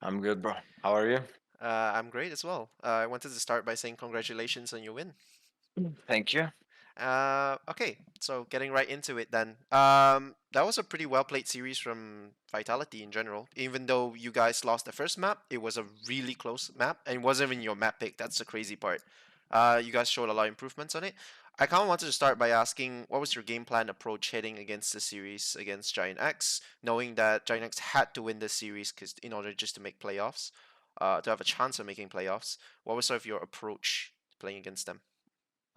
I'm good, bro. How are you? I'm great as well. I wanted to start by saying congratulations on your win. Thank you. Okay, so getting right into it then. That was a pretty well played series from Vitality in general. Even though you guys lost the first map, it was a really close map, and it wasn't even your map pick. That's the crazy part. You guys showed a lot of improvements on it. I kind of wanted to start by asking what was your game plan approach heading against the series against GIANTX, knowing that GIANTX had to win this series because in order just to make playoffs, to have a chance of making playoffs. What was sort of your approach playing against them?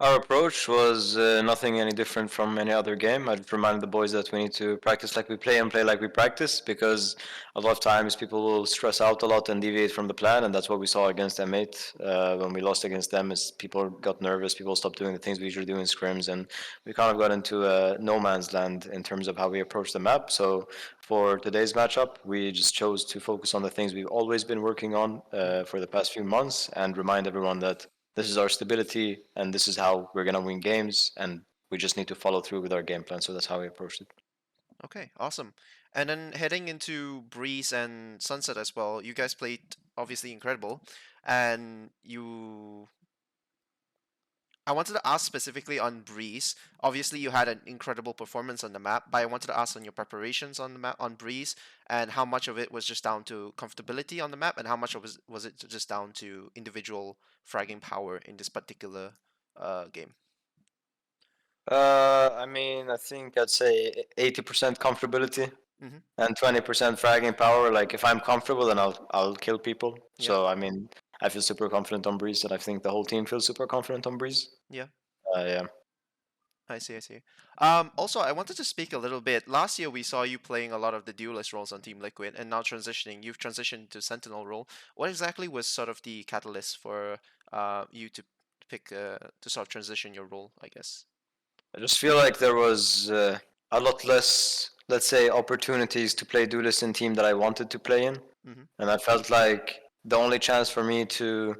Our approach was nothing any different from any other game. I just reminded the boys that we need to practice like we play and play like we practice because a lot of times people will stress out a lot and deviate from the plan, and that's what we saw against M8 when we lost against them. Is people got nervous, people stopped doing the things we usually do in scrims, and we kind of got into a no man's land in terms of how we approach the map. So for today's matchup, we just chose to focus on the things we've always been working on Mm-hmm. for the past few months and remind everyone that this is our stability and this is how we're gonna win games, and we just need to follow through with our game plan. So that's how we approached it. Okay, awesome. And then heading into Breeze and Sunset as well, you guys played obviously incredible, and you. I wanted to ask specifically on Breeze. Obviously, you had an incredible performance on the map, but I wanted to ask on your preparations on the map on Breeze and how much of it was just down to comfortability on the map, and how much of it was it just down to individual fragging power in this particular game. I mean, I think I'd say 80% comfortability Mm-hmm. and 20% fragging power. Like if I'm comfortable, then I'll kill people. Yep. So I mean, I feel super confident on Breeze, and I think the whole team feels super confident on Breeze. Yeah. Yeah. I see, I see. Also, I wanted to speak a little bit. Last year, we saw you playing a lot of the duelist roles on Team Liquid, and now transitioning. You've transitioned to Sentinel role. What exactly was sort of the catalyst for you to pick to sort of transition your role? I guess. I just feel like there was a lot less, let's say, opportunities to play Duelist in team that I wanted to play in. Mm-hmm. And I felt like the only chance for me to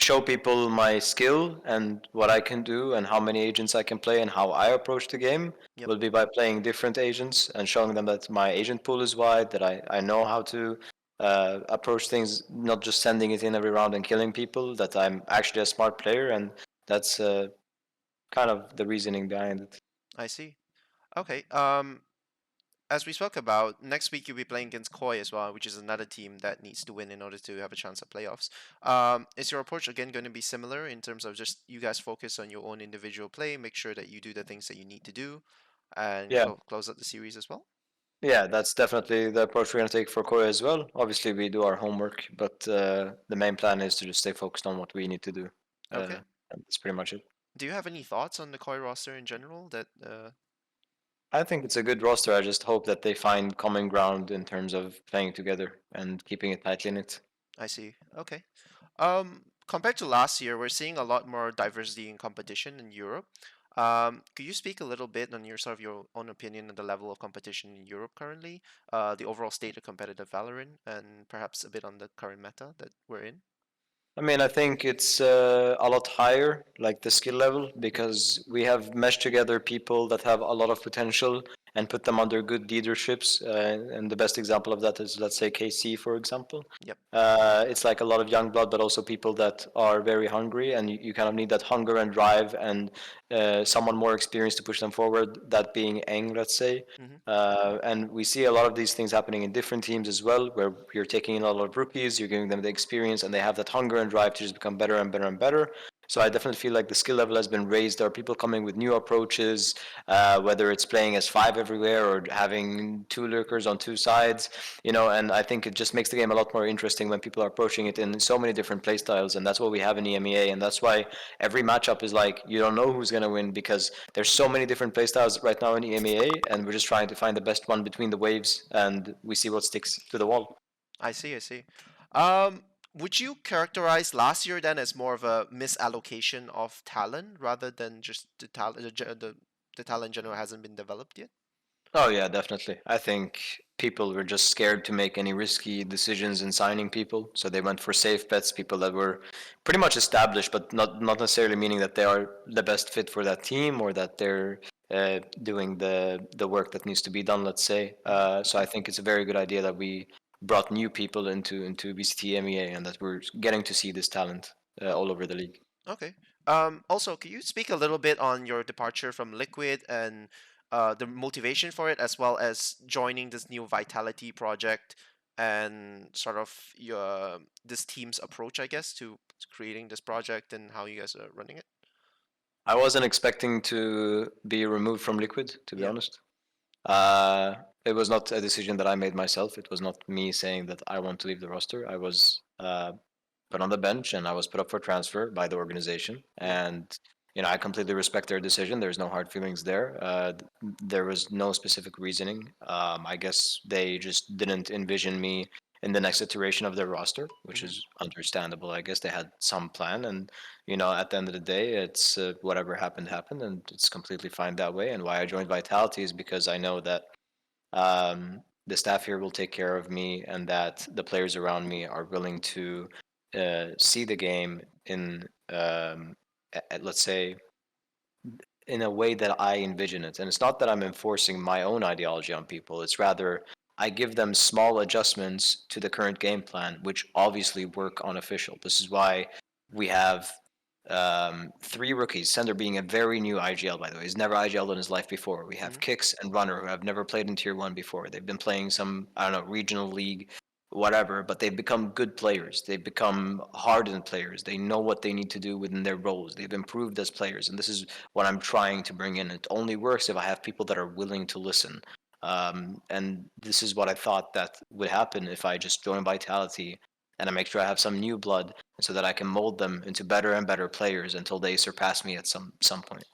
show people my skill and what I can do and how many agents I can play and how I approach the game Yep. will be by playing different agents and showing them that my agent pool is wide, that I know how to approach things, not just sending it in every round and killing people, that I'm actually a smart player. And that's kind of the reasoning behind it. I see. Okay. As we spoke about, next week you'll be playing against Koi as well, which is another team that needs to win in order to have a chance at playoffs. Is your approach again going to be similar in terms of just you guys focus on your own individual play, make sure that you do the things that you need to do, and Yeah. close out the series as well? Yeah, that's definitely the approach we're going to take for Korea as well. Obviously, we do our homework, but the main plan is to just stay focused on what we need to do. Okay. And that's pretty much it. Do you have any thoughts on the Koi roster in general? That I think it's a good roster. I just hope that they find common ground in terms of playing together and keeping it tightly knit. I see. Okay. Compared to last year, we're seeing a lot more diversity in competition in Europe. Could you speak a little bit on your sort of your own opinion on the level of competition in Europe currently, the overall state of competitive Valorant, and perhaps a bit on the current meta that we're in? I mean, I think it's a lot higher, like the skill level, because we have meshed together people that have a lot of potential and put them under good leaderships. And the best example of that is, let's say, KC, for example. Yep. It's like a lot of young blood, but also people that are very hungry, and you kind of need that hunger and drive and someone more experienced to push them forward, that being Eng, let's say. Mm-hmm. And we see a lot of these things happening in different teams as well, where you're taking in a lot of rookies, you're giving them the experience, and they have that hunger and drive to just become better and better and better. So I definitely feel like the skill level has been raised. There are people coming with new approaches, whether it's playing as five everywhere or having two lurkers on two sides, and I think it just makes the game a lot more interesting when people are approaching it in so many different playstyles, and that's what we have in EMEA, and that's why every matchup is like you don't know who's gonna win because there's so many different playstyles right now in EMEA, and we're just trying to find the best one between the waves, and we see what sticks to the wall. I see, I see. Um, would you characterize last year then as more of a misallocation of talent rather than just the talent, the talent in general hasn't been developed yet? Oh yeah, definitely. I think people were just scared to make any risky decisions in signing people, so they went for safe bets, people that were pretty much established, but not necessarily meaning that they are the best fit for that team or that they're doing the work that needs to be done. Let's say. Mm-hmm. So I think it's a very good idea that we brought new people into BCT MEA, and that we're getting to see this talent Oh, all over the league. okay. Also, can you speak a little bit on your departure from Liquid and the motivation for it, as well as joining this new Vitality project and sort of your this team's approach, I guess, to creating this project and how you guys are running it? I wasn't expecting to be removed from Liquid, to be Yeah. honest. Uh, it was not a decision that I made myself. It was not me saying that I want to leave the roster. I was put on the bench and I was put up for transfer by the organization. Yeah. And I completely respect their decision. There's no hard feelings there. There was no specific reasoning. I guess they just didn't envision me in the next iteration of their roster, which Mm-hmm. is understandable. I guess they had some plan, and at the end of the day, it's whatever happened happened, and it's completely fine that way. And why I joined Vitality is because I know that the staff here will take care of me, and that the players around me are willing to see the game in, let's say, in a way that I envision it. And it's not that I'm enforcing my own ideology on people. It's rather I give them small adjustments to the current game plan, which obviously work on official. This is why we have three rookies. Sender being a very new IGL, by the way. He's never IGL'd in his life before. We have Mm-hmm. Kicks and Runner, who have never played in Tier 1 before. They've been playing some, I don't know, regional league, whatever, but they've become good players. They've become hardened players. They know what they need to do within their roles. They've improved as players. And this is what I'm trying to bring in. It only works if I have people that are willing to listen. And this is what I thought that would happen if I just join Vitality and I make sure I have some new blood so that I can mold them into better and better players until they surpass me at some point.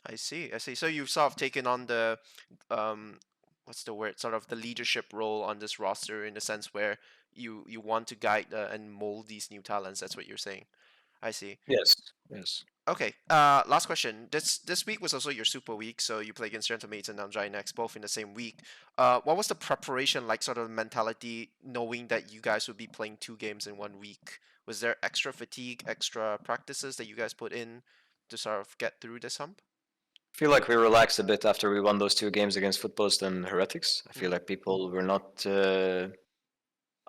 I see. I see. So you've sort of taken on the um what's the word? Sort of the leadership role on this roster in the sense where you want to guide and mold these new talents. That's what you're saying. I see. Yes, yes. Okay. Last question. This week was also your super week, so you play against Gentlemen and now GIANTX both in the same week. What was the preparation like? Sort of mentality, knowing that you guys would be playing two games in 1 week. Was there extra fatigue, extra practices that you guys put in to sort of get through this hump? I feel like we relaxed a bit after we won those two games against Footballist and Heretics. I feel Mm-hmm. like people were not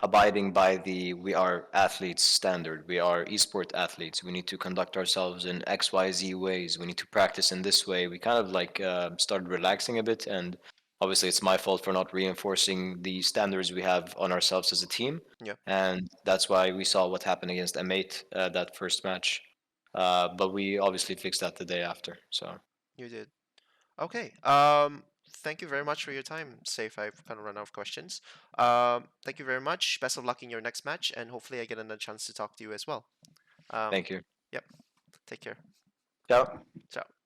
abiding by the we are athletes standard. We are esport athletes. We need to conduct ourselves in XYZ ways. We need to practice in this way. We kind of like started relaxing a bit, and obviously it's my fault for not reinforcing the standards we have on ourselves as a team. Yeah. And that's why we saw what happened against M8 that first match. But we obviously fixed that the day after. So You did. Okay. Thank you very much for your time, Safe. I've kind of run out of questions. Thank you very much. Best of luck in your next match, and hopefully I get another chance to talk to you as well. Um, thank you. yep. Take care. Ciao. Ciao.